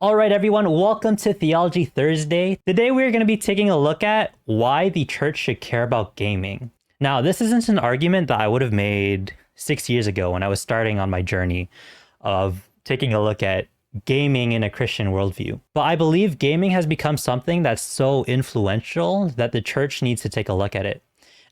All right, everyone, welcome to Theology Thursday. Today, we're going to be taking a look at why the church should care about gaming. Now, this isn't an argument that I would have made 6 years ago when I was starting on my journey of taking a look at gaming in a Christian worldview. But I believe gaming has become something that's so influential that the church needs to take a look at it.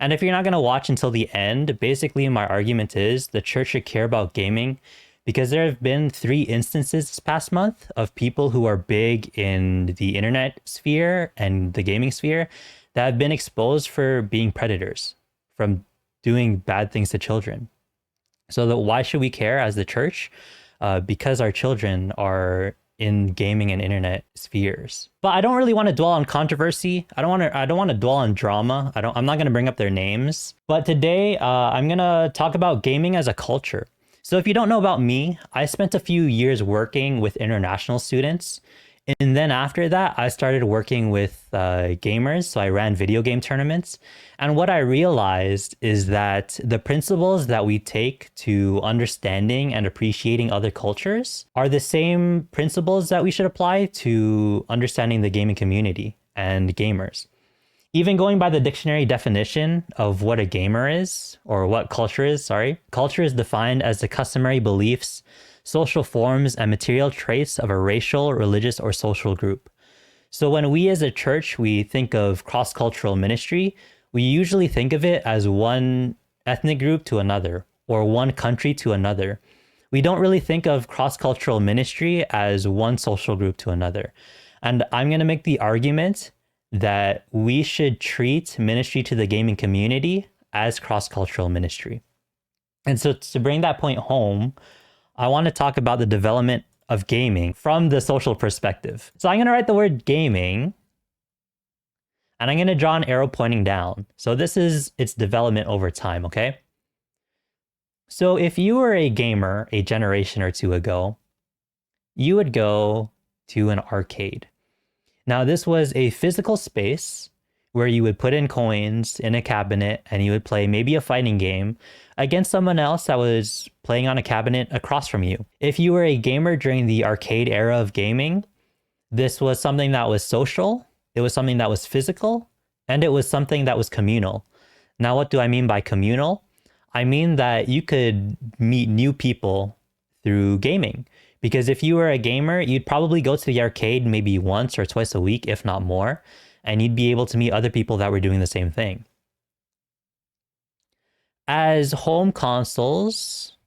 And if you're not going to watch until the end, basically my argument is the church should care about gaming because there have been 3 instances this past month of people who are big in the internet sphere and the gaming sphere that have been exposed for being predators, from doing bad things to children. So why should we care as the church? Because our children are in gaming and internet spheres. But I don't really want to dwell on controversy. I don't want to dwell on drama. I'm not going to bring up their names. But today, I'm going to talk about gaming as a culture. So if you don't know about me, I spent a few years working with international students. And then after that, I started working with gamers. So I ran video game tournaments. And what I realized is that the principles that we take to understanding and appreciating other cultures are the same principles that we should apply to understanding the gaming community and gamers. Even going by the dictionary definition of what a gamer is, or what culture is, culture is defined as the customary beliefs, social forms, and material traits of a racial, religious, or social group. So when we as a church, we think of cross-cultural ministry, we usually think of it as one ethnic group to another, or one country to another. We don't really think of cross-cultural ministry as one social group to another. And I'm going to make the argument that we should treat ministry to the gaming community as cross-cultural ministry. And so to bring that point home, I want to talk about the development of gaming from the social perspective. So I'm going to write the word gaming, and I'm going to draw an arrow pointing down. So this is its development over time, okay? So if you were a gamer a generation or two ago, you would go to an arcade. Now, this was a physical space where you would put in coins in a cabinet and you would play maybe a fighting game against someone else that was playing on a cabinet across from you. If you were a gamer during the arcade era of gaming, this was something that was social, it was something that was physical, and it was something that was communal. Now, what do I mean by communal? I mean that you could meet new people through gaming. Because if you were a gamer, you'd probably go to the arcade maybe once or twice a week, if not more, and you'd be able to meet other people that were doing the same thing. As home consoles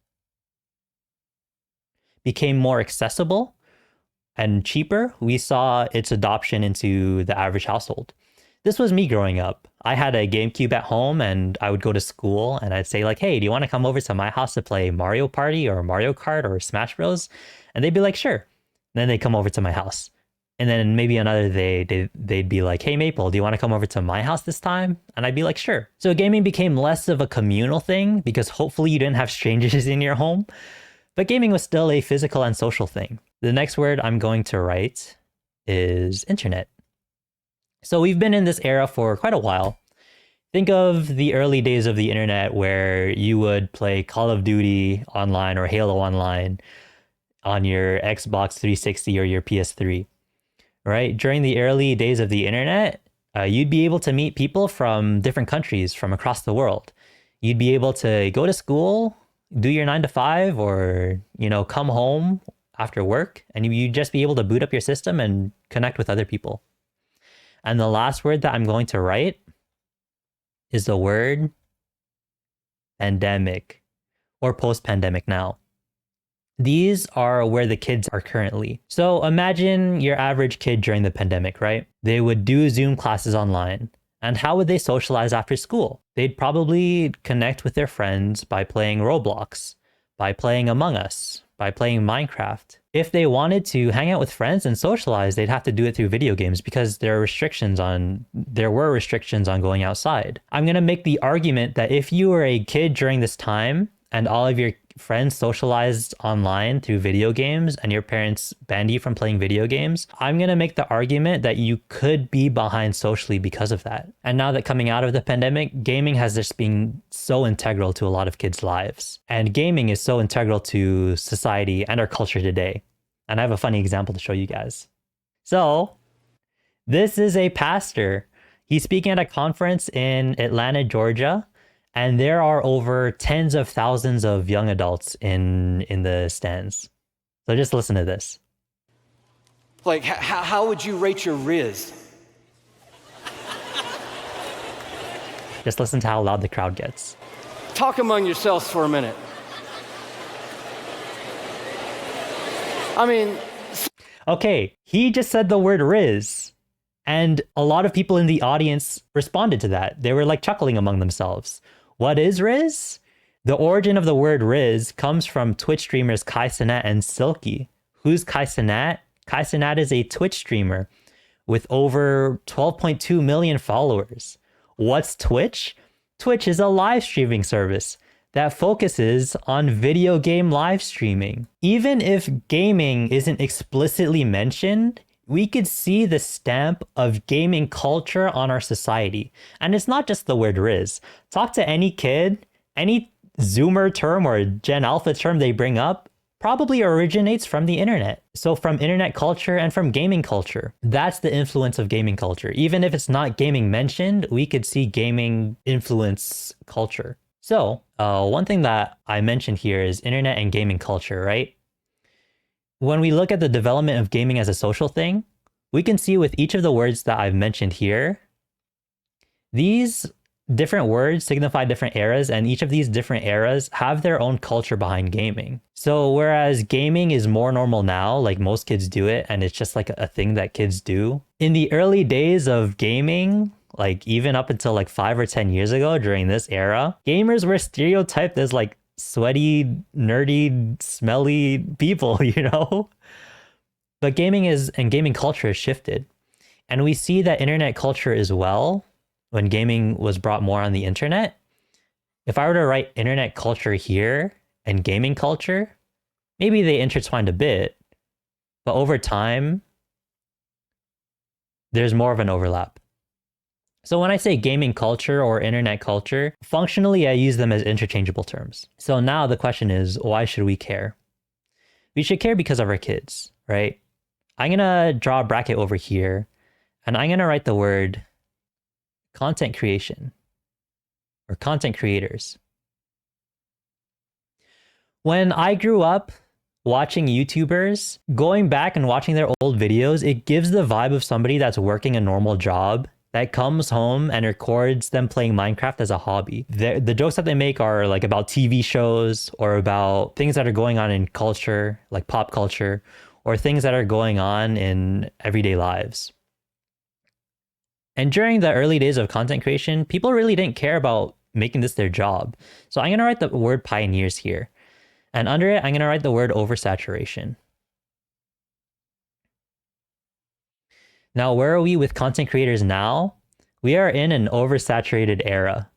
became more accessible and cheaper, we saw its adoption into the average household. This was me growing up. I had a GameCube at home and I would go to school and I'd say like, hey, do you want to come over to my house to play Mario Party or Mario Kart or Smash Bros? And they'd be like, sure. And then they'd come over to my house. And then maybe another day they'd be like, hey, Maple, do you want to come over to my house this time? And I'd be like, sure. So gaming became less of a communal thing because hopefully you didn't have strangers in your home. But gaming was still a physical and social thing. The next word I'm going to write is internet. So we've been in this era for quite a while. Think of the early days of the internet where you would play Call of Duty online or Halo online on your Xbox 360 or your PS3, right? During the early days of the internet, you'd be able to meet people from different countries from across the world. You'd be able to go to school, do your 9 to 5, or, come home after work, and you'd just be able to boot up your system and connect with other people. And the last word that I'm going to write is the word pandemic, or post-pandemic now. These are where the kids are currently. So imagine your average kid during the pandemic, right? They would do Zoom classes online. And how would they socialize after school? They'd probably connect with their friends by playing Roblox, by playing Among Us, by playing Minecraft. If they wanted to hang out with friends and socialize, they'd have to do it through video games because there were restrictions on going outside. I'm going to make the argument that if you were a kid during this time and all of your friends socialized online through video games and your parents banned you from playing video games, I'm going to make the argument that you could be behind socially because of that. And now that coming out of the pandemic, gaming has just been so integral to a lot of kids' lives. And gaming is so integral to society and our culture today. And I have a funny example to show you guys. So, this is a pastor. He's speaking at a conference in Atlanta, Georgia, and there are over tens of thousands of young adults in the stands. So just listen to this. Like, how would you rate your Riz? Just listen to how loud the crowd gets. Talk among yourselves for a minute. I mean... Okay, he just said the word Riz. And a lot of people in the audience responded to that. They were like chuckling among themselves. What is Riz? The origin of the word Riz comes from Twitch streamers Kai Cenat and Silky. Who's Kai Cenat? Kai Cenat is a Twitch streamer with over 12.2 million followers. What's Twitch? Twitch is a live streaming service that focuses on video game live streaming. Even if gaming isn't explicitly mentioned, we could see the stamp of gaming culture on our society. And it's not just the word Riz. Talk to any kid, any Zoomer term or Gen Alpha term they bring up probably originates from the internet. So from internet culture and from gaming culture. That's the influence of gaming culture. Even if it's not gaming mentioned, we could see gaming influence culture. So one thing that I mentioned here is internet and gaming culture, right? When we look at the development of gaming as a social thing, we can see with each of the words that I've mentioned here, these different words signify different eras, and each of these different eras have their own culture behind gaming. So whereas gaming is more normal now, like most kids do it, and it's just like a thing that kids do, in the early days of gaming, like even up until like 5 or 10 years ago during this era, gamers were stereotyped as like sweaty, nerdy, smelly people, you know? But gaming culture has shifted. And we see that internet culture as well, when gaming was brought more on the internet. If I were to write internet culture here and gaming culture, maybe they intertwined a bit, but over time, there's more of an overlap. So when I say gaming culture or internet culture, functionally I use them as interchangeable terms. So now the question is, why should we care? We should care because of our kids, right? I'm gonna draw a bracket over here, and I'm gonna write the word content creation or content creators. When I grew up watching YouTubers, going back and watching their old videos, it gives the vibe of somebody that's working a normal job that comes home and records them playing Minecraft as a hobby. The jokes that they make are like about TV shows or about things that are going on in culture, like pop culture, or things that are going on in everyday lives. And during the early days of content creation, people really didn't care about making this their job. So I'm going to write the word pioneers here. And under it, I'm going to write the word oversaturation. Now, where are we with content creators now? We are in an oversaturated era.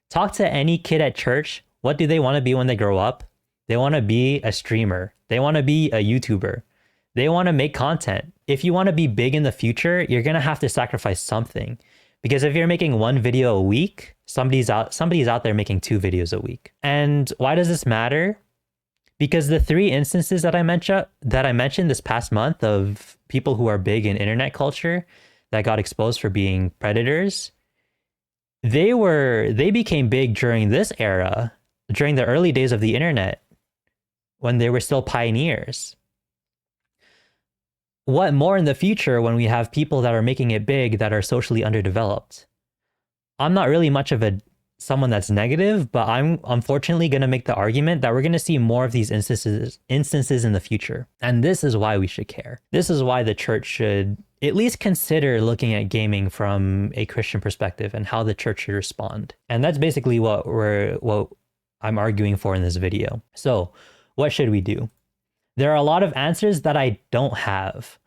Talk to any kid at church. What do they want to be when they grow up? They want to be a streamer. They want to be a YouTuber. They want to make content. If you want to be big in the future, you're going to have to sacrifice something. Because if you're making one video a week, somebody's out there making 2 videos a week. And why does this matter? Because the 3 instances that I mentioned this past month of people who are big in internet culture that got exposed for being predators, they became big during this era, during the early days of the internet, when they were still pioneers. What more in the future when we have people that are making it big that are socially underdeveloped? I'm not really much of someone that's negative, but I'm unfortunately going to make the argument that we're going to see more of these instances in the future. And this is why we should care. This is why the church should at least consider looking at gaming from a Christian perspective and how the church should respond. And that's basically what I'm arguing for in this video. So what should we do? There are a lot of answers that I don't have.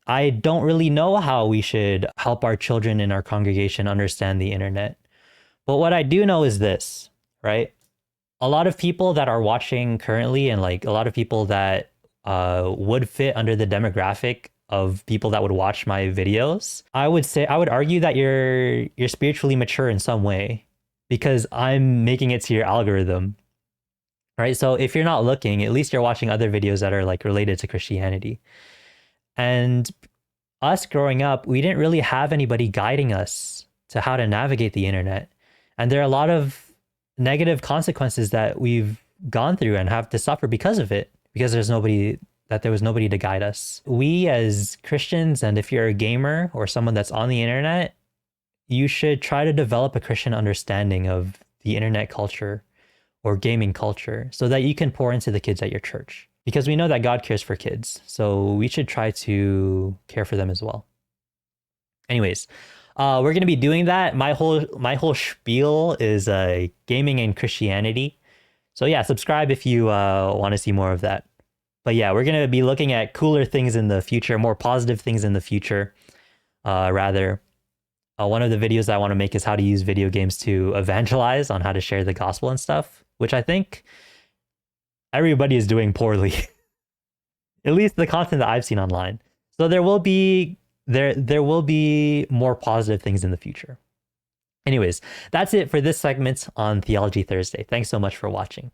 I don't really know how we should help our children in our congregation understand the internet. But what I do know is this, right? A lot of people that are watching currently, and like a lot of people that would fit under the demographic of people that would watch my videos, I would argue that you're spiritually mature in some way, because I'm making it to your algorithm. right? So if you're not looking, at least you're watching other videos that are like related to Christianity. And us growing up, we didn't really have anybody guiding us to how to navigate the internet. And there are a lot of negative consequences that we've gone through and have to suffer because of it, because there was nobody to guide us. We as Christians, and if you're a gamer or someone that's on the internet, you should try to develop a Christian understanding of the internet culture or gaming culture so that you can pour into the kids at your church. Because we know that God cares for kids. So we should try to care for them as well. Anyways, we're going to be doing that. My whole spiel is gaming and Christianity. So yeah, subscribe if you want to see more of that. But yeah, we're going to be looking at cooler things in the future, more positive things in the future, rather. One of the videos I want to make is how to use video games to evangelize, on how to share the gospel and stuff, which I think everybody is doing poorly. At least the content that I've seen online. So there will be more positive things in the future. Anyways, that's it for this segment on Theology Thursday. Thanks so much for watching.